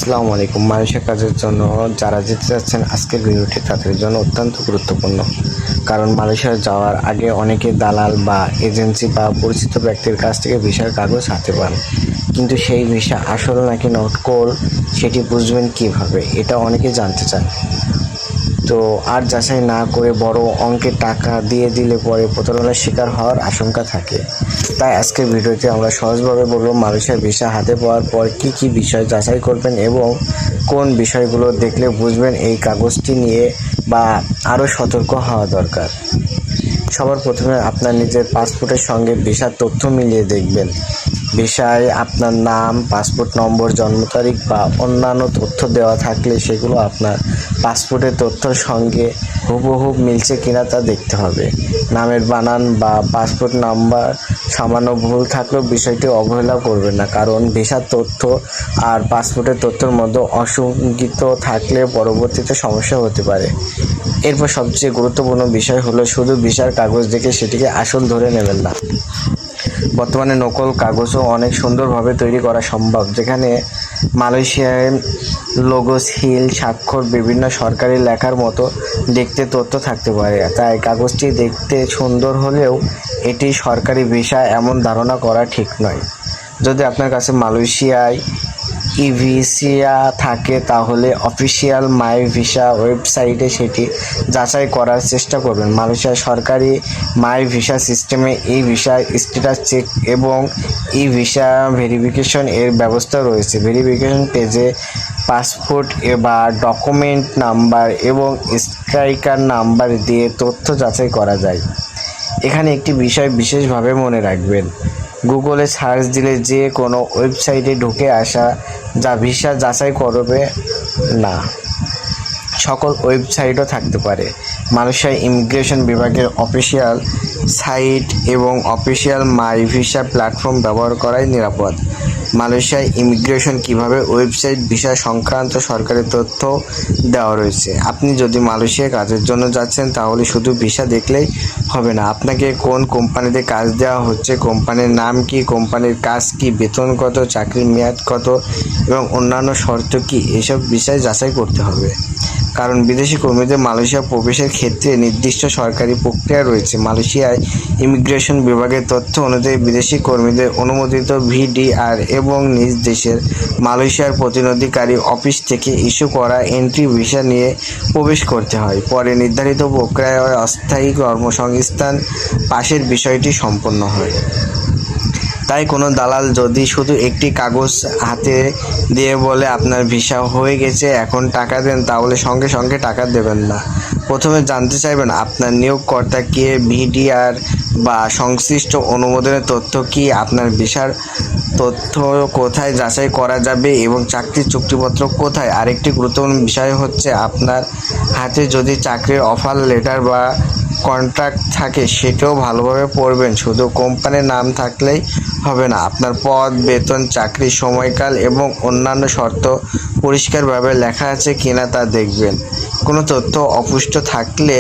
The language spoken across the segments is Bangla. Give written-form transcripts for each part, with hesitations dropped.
আসসালামু আলাইকুম। মালয়েশিয়া কাজের জন্য যারা যেতে যাচ্ছেন আজকের ভিডিওটি তাদের জন্য অত্যন্ত গুরুত্বপূর্ণ। কারণ মালয়েশিয়া যাওয়ার আগে অনেকে দালাল বা এজেন্সি বা পরিচিত ব্যক্তির কাছ থেকে ভিসার কাগজ হাতে পান, কিন্তু সেই ভিসা আসল নাকি নকল সেটি বুঝবেন কিভাবে, এটা অনেকে জানতে চান। তো আর যাচাই না করে বড় অঙ্কের টাকা দিয়ে দিলে পরে প্রতারণার শিকার হওয়ার আশঙ্কা থাকে। তাই আজকের ভিডিওতে আমরা সহজভাবে বলবো মালয়েশিয়ার ভিসা হাতে পাওয়ার পর কি কি বিষয় যাচাই করবেন এবং কোন বিষয়গুলো দেখলে বুঝবেন এই কাগজটি নিয়ে বা আরও সতর্ক হওয়া দরকার। সবার প্রথমে আপনার নিজের পাসপোর্টের সঙ্গে ভিসার তথ্য মিলিয়ে দেখবেন। ভিসায় আপনার নাম, পাসপোর্ট নম্বর, জন্ম তারিখ বা অন্যান্য তথ্য দেওয়া থাকলে সেগুলো আপনার পাসপোর্টের তথ্যর সঙ্গে হুবহু মিলছে কিনা তা দেখতে হবে। নামের বানান বা পাসপোর্ট নাম্বার সামান্য ভুল থাকলেও বিষয়টি অবহেলা করবেন না, কারণ ভিসার তথ্য আর পাসপোর্টের তথ্যের মধ্যে অসঙ্গিত থাকলে পরবর্তীতে সমস্যা হতে পারে। এরপর সবচেয়ে গুরুত্বপূর্ণ বিষয় হলো শুধু ভিসার কাগজ দেখে সেটিকে আসল ধরে নেবেন না। বর্তমানে নকল কাগজও অনেক সুন্দরভাবে তৈরি করা সম্ভব, যেখানে মালয়েশিয়ায় লোগো, সিল, স্বাক্ষর, বিভিন্ন সরকারি লেখার মতো দেখতে তথ্য থাকতে পারে। তাই কাগজটি দেখতে সুন্দর হলেও এটি সরকারি ভিসা এমন ধারণা করা ঠিক নয়। যদি আপনার কাছে মালয়েশিয়ায় ই-ভিসা থাকে তাহলে অফিসিয়াল মাই ভিসা ওয়েবসাইটে সেটি যাচাই করার চেষ্টা করবেন। মালয়েশিয়ার সরকারি মাই ভিসা সিস্টেমে ই ভিসা স্ট্যাটাস চেক এবং ই ভিসা ভেরিফিকেশন এর ব্যবস্থা রয়েছে। ভেরিফিকেশন পেজে পাসপোর্ট বা ডকুমেন্ট নাম্বার এবং স্ট্রাইকার নাম্বার দিয়ে তথ্য যাচাই করা যায়। এখানে একটি বিষয় বিশেষভাবে মনে রাখবেন, গুগলে সার্চ দিলে যে কোনো ওয়েবসাইটে ঢুকে আসা যা ভিসা যাচাই করবে না, সকল ওয়েবসাইটও থাকতে পারে। মালয়েশিয়া ইমিগ্রেশন বিভাগের অফিসিয়াল সাইট এবং অফিসিয়াল মাই ভিসা প্ল্যাটফর্ম ব্যবহার করাই নিরাপদ। মালয়েশিয়ায় ইমিগ্রেশন কিভাবে ওয়েবসাইট ভিসা সংক্রান্ত সরকারি তথ্য দেওয়া রয়েছে। আপনি যদি মালয়েশিয়ায় কাজের জন্য যাচ্ছেন তাহলে শুধু ভিসা দেখলেই হবে না, আপনাকে কোন কোম্পানিতে কাজ দেওয়া হচ্ছে, কোম্পানির নাম কি, কোম্পানির কাজ কি, বেতন কত, চাকরির মেয়াদ কত এবং অন্যান্য শর্ত কি, এসব বিষয় যাচাই করতে হবে। কারণ বিদেশি কর্মীদের মালয়েশিয়া প্রবেশের ক্ষেত্রে নির্দিষ্ট সরকারি প্রক্রিয়া রয়েছে। মালয়েশিয়ায় ইমিগ্রেশন বিভাগের তথ্য অনুযায়ী বিদেশি কর্মীদের অনুমোদিত ভিডিআর এবং নিজ দেশের মালয়েশিয়ার প্রতিনিধিকারী অফিস থেকে ইস্যু করা এন্ট্রি ভিসা নিয়ে প্রবেশ করতে হয়। পরে নির্ধারিত প্রক্রিয়ায় অস্থায়ী কর্মসংস্থান পাশের বিষয়টি সম্পন্ন হয়। তাই কোনো দালাল যদি শুধু একটি কাগজ হাতে দিয়ে বলে আপনার ভিসা হয়ে গেছে, এখন টাকা দেন, তাহলে সঙ্গে সঙ্গে টাকা দেবেন না। প্রথমে জানতে চাইবেন আপনার নিয়োগকর্তা কে, ভিডিআর বা সংশ্লিষ্ট অনুমোদনের তথ্য কি, আপনার ভিসার তথ্য কোথায় যাচাই করা যাবে এবং চাকরির চুক্তিপত্র কোথায়। আরেকটি গুরুত্বপূর্ণ বিষয় হচ্ছে আপনার হাতে যদি চাকরির অফার লেটার বা কন্ট্রাক্ট থাকে সেটাও ভালোভাবে পড়বেন। শুধু কোম্পানির নাম থাকলেই হবে না, আপনার পদ, বেতন, চাকরির সময়কাল এবং অন্যান্য শর্ত পরিষ্কারভাবে লেখা আছে কিনা তা দেখবেন। কোনো তথ্য অপুষ্ট থাকলে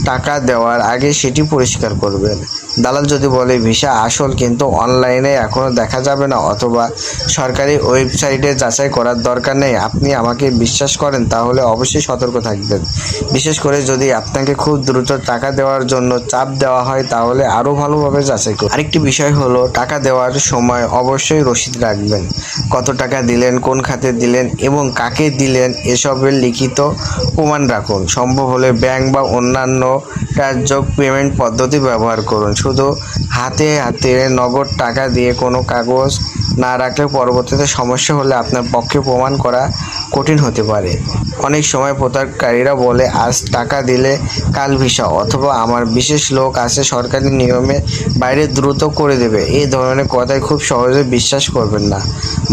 টাকা দেওয়ার আগে সেটি পরিষ্কার করবেন। দালাল যদি বলে ভিসা আসল কিন্তু অনলাইনে এখনও দেখা যাবে না অথবা সরকারি ওয়েবসাইটে যাচাই করার দরকার নেই, আপনি আমাকে বিশ্বাস করেন, তাহলে অবশ্যই সতর্ক থাকবেন। বিশেষ করে যদি আপনাকে খুব দ্রুত টাকা দেওয়ার জন্য চাপ দেওয়া হয় তাহলে আরও ভালোভাবে যাচাই করুন। আরেকটি বিষয় হলো টাকা দেওয়ার সময় অবশ্যই রসিদ রাখবেন। কত টাকা দিলেন, কোন খাতে দিলেন এবং কাকে দিলেন এসবের লিখিত প্রমাণ রাখুন। সম্ভব হলে ব্যাংক বা অন্যান্য ট্রান্সযোগ পেমেন্ট পদ্ধতি ব্যবহার করুন। শুধু হাতে হাতে নগদ টাকা দিয়ে কোনো কাগজ না রাখলে পরবর্তীতে সমস্যা হলে আপনার পক্ষে প্রমাণ করা কঠিন হতে পারে। অনেক সময় প্রতারণাকারীরা বলে আজ টাকা দিলে কাল ভিসা অথবা আমার বিশেষ লোক আছে সরকারি নিয়মে বাইরে দ্রুত করে দেবে, এই ধরনের কথায় খুব সহজে বিশ্বাস করবেন না।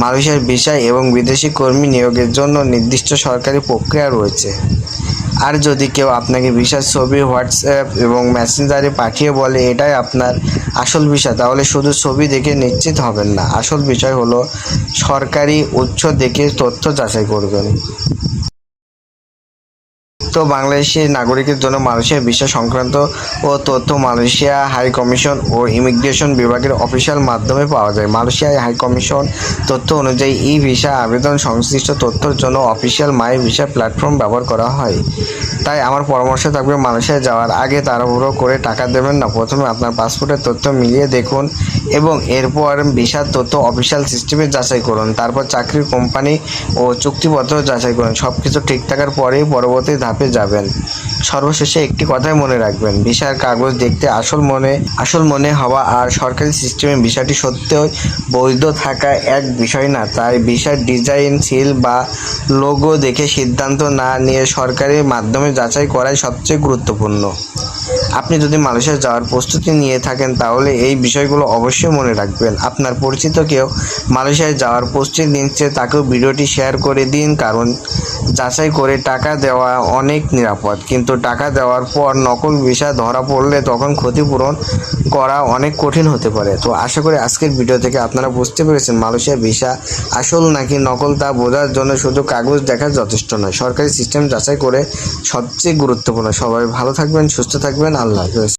মালয়েশিয়ার ভিসা এবং বিদেশি কর্মী নিয়োগের জন্য নির্দিষ্ট সরকারি প্রক্রিয়া রয়েছে। আর যদি কেউ আপনাকে ভিসার ছবি হোয়াটসঅ্যাপ এবং মেসেঞ্জারে পাঠিয়ে বলে এটাই আপনার আসল ভিসা, তাহলে শুধু ছবি দেখে নিশ্চিত হবেন না। আসল বিষয় হলো সরকারি উৎস দেখে তথ্য যাচাই করবেন। তো বাংলাদেশের নাগরিকের জন্য মালয়েশিয়া ভিসা সংক্রান্ত ও তথ্য মালয়েশিয়া হাই কমিশন ও ইমিগ্রেশন বিভাগের অফিসিয়াল মাধ্যমে পাওয়া যায়। মালয়েশিয়া হাই কমিশন তথ্য অনুযায়ী ই ভিসা আবেদন সংশ্লিষ্ট তথ্যের জন্য অফিসিয়াল মাই ভিসা প্ল্যাটফর্ম ব্যবহার করা হয়। তাই আমার পরামর্শ থাকবে, মালয়েশিয়ায় যাওয়ার আগে তাড়াহুড়ো করে টাকা দেবেন না। প্রথমে আপনার পাসপোর্টের তথ্য মিলিয়ে দেখুন এবং এরপর ভিসার তথ্য অফিসিয়াল সিস্টেমে যাচাই করুন। তারপর চাকরির কোম্পানি ও চুক্তিপত্র যাচাই করুন। সব কিছু ঠিক থাকার পরেই পরবর্তী ধাপে যাবেন। সর্বশেষে একটি কথাই মনে রাখবেন, ভিসার কাগজ দেখতে আসল মনে হওয়া আর সরকারি সিস্টেমে ভিসাটি সত্যই বৈধ থাকা এক বিষয় না। তাই ভিসার ডিজাইন, সিল বা লোগো দেখে সিদ্ধান্ত না নিয়ে সরকারি মাধ্যমে যাচাই করাই সবচেয়ে গুরুত্বপূর্ণ। আপনি যদি মালয়েশিয়া যাওয়ার প্রস্তুতি নিয়ে থাকেন তাহলে এই বিষয়গুলো অবশ্যই মনে রাখবেন। আপনার পরিচিত কেউ মালয়েশিয়ায় যাওয়ার প্রস্তুতি নিচ্ছে, তাকেও ভিডিওটি শেয়ার করে দিন, কারণ যাচাই করে টাকা দেওয়া অনেক নিরাপদ, কিন্তু টাকা দেওয়ার পর নকল ভিসা ধরা পড়লে তখন ক্ষতিপূরণ করা অনেক কঠিন হতে পারে। তো আশা করি আজকের ভিডিও থেকে আপনারা বুঝতে পেরেছেন মালয়েশিয়া ভিসা আসল নাকি নকল তা বোঝার জন্য শুধু কাগজ দেখা যথেষ্ট নয়, সরকারি সিস্টেম যাচাই করে সবচেয়ে গুরুত্বপূর্ণ। সবাই ভালো থাকবেন, সুস্থ থাকবেন, আল্লাহ হাফেজ।